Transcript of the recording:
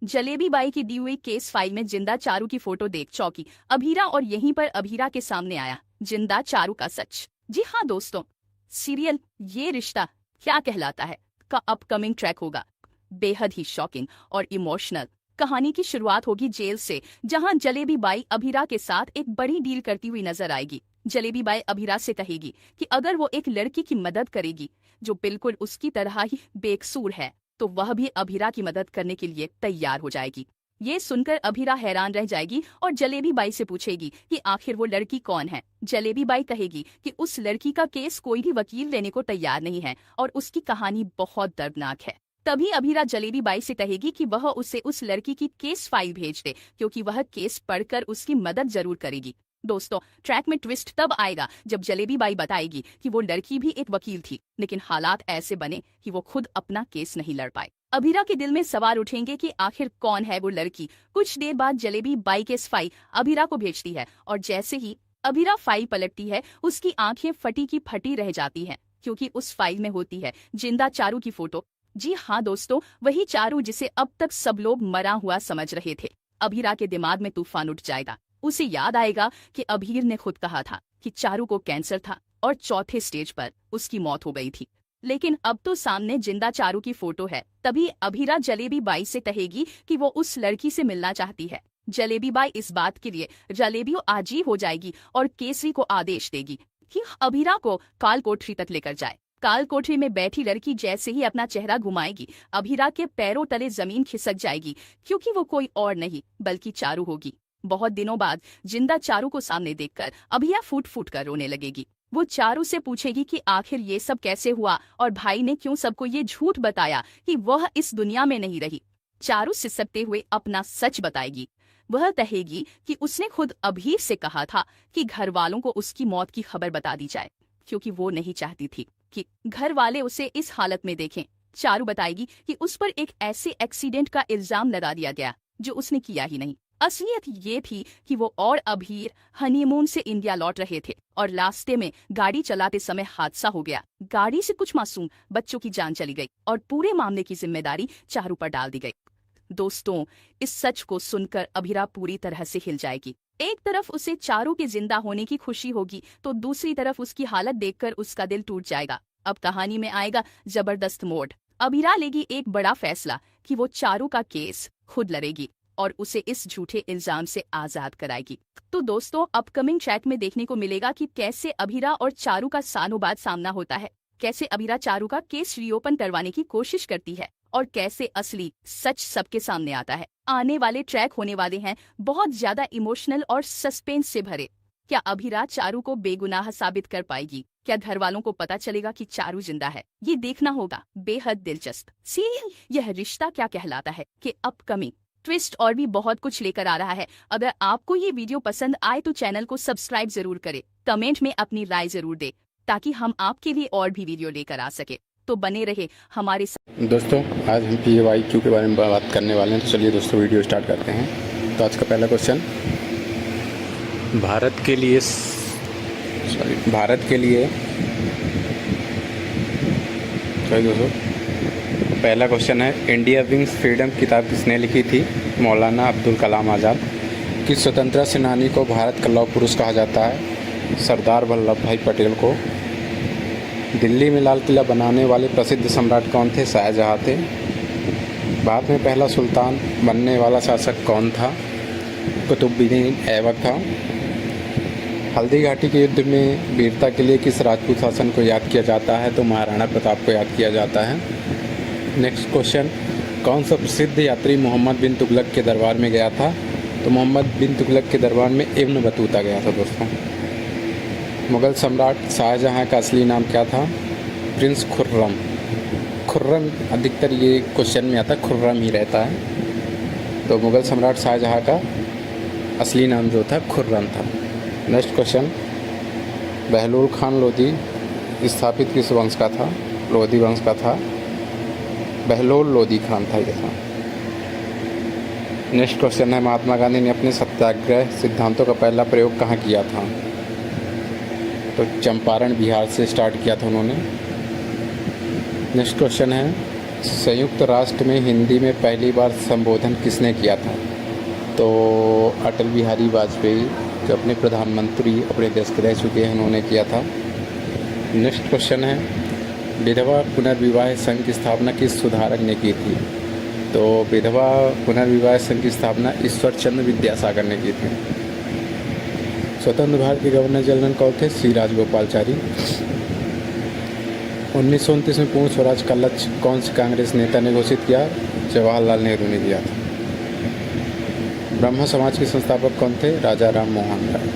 Jalebi by की दी हुई case file में जिंदा चारू की फोटो देख चौंकी अभीरा और यहीं पर अभीरा के सामने आया जिंदा चारू का सच। जी हाँ दोस्तों, सीरियल ये रिश्ता क्या कहलाता है का अपकमिंग ट्रैक होगा बेहद ही शॉकिंग और इमोशनल। कहानी की शुरुआत होगी जेल से, जहां जलेबी बाई अभीरा के साथ एक बड़ी डील करती हुई नजर आएगी। जलेबी बाई अभीरा से कहेगी कि अगर वो एक लड़की की मदद करेगी जो बिल्कुल उसकी तरह ही बेकसूर है तो वह भी अभीरा की मदद करने के लिए तैयार हो जाएगी। ये सुनकर अभीरा हैरान रह जाएगी और जलेबी बाई से पूछेगी कि आखिर वो लड़की कौन है। जलेबी बाई कहेगी कि उस लड़की का केस कोई भी वकील लेने को तैयार नहीं है और उसकी कहानी बहुत दर्दनाक है। तभी अभीरा जलेबी बाई से कहेगी कि वह उसे उस लड़की की केस फाइल भेज दे, क्योंकि वह केस पढ़कर उसकी मदद जरूर करेगी। दोस्तों, ट्रैक में ट्विस्ट तब आएगा जब जलेबी बाई बताएगी कि वो लड़की भी एक वकील थी, लेकिन हालात ऐसे बने कि वो खुद अपना केस नहीं लड़ पाए। अभीरा के दिल में सवाल उठेंगे कि आखिर कौन है वो लड़की। कुछ देर बाद jalebi by case file Abhira को भेजती है और जैसे ही अभीरा फाइल पलटती है उसकी आंखें फटी की फटी रह जाती हैं, क्योंकि उस फाइल में होती है जिंदा चारू की फोटो। जी हाँ दोस्तों, वही चारू जिसे अब तक सब लोग मरा हुआ समझ रहे थे। अभीरा के दिमाग में तूफान उठ जाएगा। उसे याद आएगा कि अभीर ने खुद कहा था कि चारू को कैंसर था और चौथे स्टेज पर उसकी मौत हो गई थी, लेकिन अब तो सामने जिंदा चारू की फोटो है। तभी अभीरा जलेबी बाई से कहेगी कि वो उस लड़की से मिलना चाहती है। जलेबी बाई इस बात के लिए जलेबियों आजी हो जाएगी और केसरी को आदेश देगी कि अभीरा को काल कोठरी तक लेकर जाए। काल कोठरी में बैठी लड़की जैसे ही अपना चेहरा घुमाएगी, अभीरा के पैरों तले जमीन खिसक जाएगी, क्योंकि वो कोई और नहीं बल्कि चारू होगी। बहुत दिनों बाद जिंदा चारू को सामने देखकर अभीरा फूट फूट कर रोने लगेगी। वो चारू से पूछेगी कि आखिर ये सब कैसे हुआ और भाई ने क्यों सबको ये झूठ बताया कि वह इस दुनिया में नहीं रही। चारू सिसकते हुए अपना सच बताएगी। वह कहेगी कि उसने खुद अभीर से कहा था कि घर वालों को उसकी मौत की खबर बता दी जाए, क्योंकि वो नहीं चाहती थी कि घर वाले उसे इस हालत में देखें। चारू बताएगी कि उस पर एक ऐसे एक्सीडेंट का इल्जाम लगा दिया गया जो उसने किया ही नहीं। असलियत ये थी कि वो और अभीर हनीमून से इंडिया लौट रहे थे और रास्ते में गाड़ी चलाते समय हादसा हो गया। गाड़ी से कुछ मासूम बच्चों की जान चली गई और पूरे मामले की जिम्मेदारी चारू पर डाल दी गई। दोस्तों, इस सच को सुनकर अभीरा पूरी तरह से हिल जाएगी। एक तरफ उसे चारू के जिंदा होने की खुशी होगी तो दूसरी तरफ उसकी हालत देखकर उसका दिल टूट जाएगा। अब कहानी में आएगा जबरदस्त मोड़। अभीरा लेगी एक बड़ा फैसला कि वो चारू का केस खुद लड़ेगी और उसे इस झूठे इल्जाम से आजाद कराएगी। तो दोस्तों, अपकमिंग ट्रैक में देखने को मिलेगा कि कैसे अभीरा और चारू का सालों बाद सामना होता है, कैसे अभीरा चारू का केस रीओपन करवाने की कोशिश करती है और कैसे असली सच सबके सामने आता है। आने वाले ट्रैक होने वाले हैं बहुत ज्यादा इमोशनल और सस्पेंस से भरे। क्या अभीरा चारू को बेगुनाह साबित कर पाएगी? क्या घर वालों को पता चलेगा कि चारू जिंदा है? ये देखना होगा। बेहद दिलचस्प सीरियल यह रिश्ता क्या कहलाता है कि अपकमिंग ट्विस्ट और भी बहुत कुछ लेकर आ रहा है। अगर आपको ये वीडियो पसंद आए तो चैनल को सब्सक्राइब जरूर करें, कमेंट में अपनी राय जरूर दें ताकि हम आपके लिए और भी वीडियो लेकर आ सके। तो बने रहे हमारे साथ। दोस्तों, आज हम PAYQ के बारे में बात करने वाले हैं, तो चलिए दोस्तों वीडियो स्टार्ट करते हैं। तो आज का पहला क्वेश्चन, भारत के लिए दोस्तों पहला क्वेश्चन है, इंडिया विंग्स फ्रीडम किताब किसने लिखी थी? मौलाना अब्दुल कलाम आज़ाद। किस स्वतंत्रता सेनानी को भारत का लौह पुरुष कहा जाता है? सरदार वल्लभ भाई पटेल को। दिल्ली में लाल किला बनाने वाले प्रसिद्ध सम्राट कौन थे? शाहजहाँ थे। बाद में पहला सुल्तान बनने वाला शासक कौन था? कुतुबुद्दीन ऐबक था। हल्दी घाटी के युद्ध में वीरता के लिए किस राजपूत शासन को याद किया जाता है? तो महाराणा प्रताप को याद किया जाता है। नेक्स्ट क्वेश्चन, कौन सा प्रसिद्ध यात्री मोहम्मद बिन तुगलक के दरबार में गया था? तो मोहम्मद बिन तुगलक के दरबार में इब्न बतूता गया था। दोस्तों, मुग़ल सम्राट शाहजहाँ का असली नाम क्या था? प्रिंस खुर्रम। खुर्रम अधिकतर ये क्वेश्चन में आता है, खुर्रम ही रहता है। तो मुग़ल सम्राट शाहजहाँ का असली नाम जो था खुर्रम था। नेक्स्ट क्वेश्चन, बहलोल खान लोधी स्थापित किस वंश का था? लोधी वंश का था। बहलोल लोधी खान था ये था। नेक्स्ट क्वेश्चन है, महात्मा गांधी ने अपने सत्याग्रह सिद्धांतों का पहला प्रयोग कहाँ किया था? तो चंपारण बिहार से स्टार्ट किया था उन्होंने। नेक्स्ट क्वेश्चन है, संयुक्त राष्ट्र में हिंदी में पहली बार संबोधन किसने किया था? तो अटल बिहारी वाजपेयी, जो अपने प्रधानमंत्री अपने देश के रह चुके हैं, उन्होंने किया था। नेक्स्ट क्वेश्चन है, विधवा पुनर्विवाह संघ की स्थापना किस सुधारक ने की थी? तो विधवा पुनर्विवाह संघ की स्थापना ईश्वर चंद्र विद्यासागर ने की थी। स्वतंत्र भारत के गवर्नर जनरल कौन थे? सी राजगोपालचारी। 1929 में पूर्ण स्वराज का लक्ष्य कौन से कांग्रेस नेता ने घोषित किया? जवाहरलाल नेहरू ने दिया था। ब्रह्म समाज के संस्थापक कौन थे? राजा राम मोहन राय।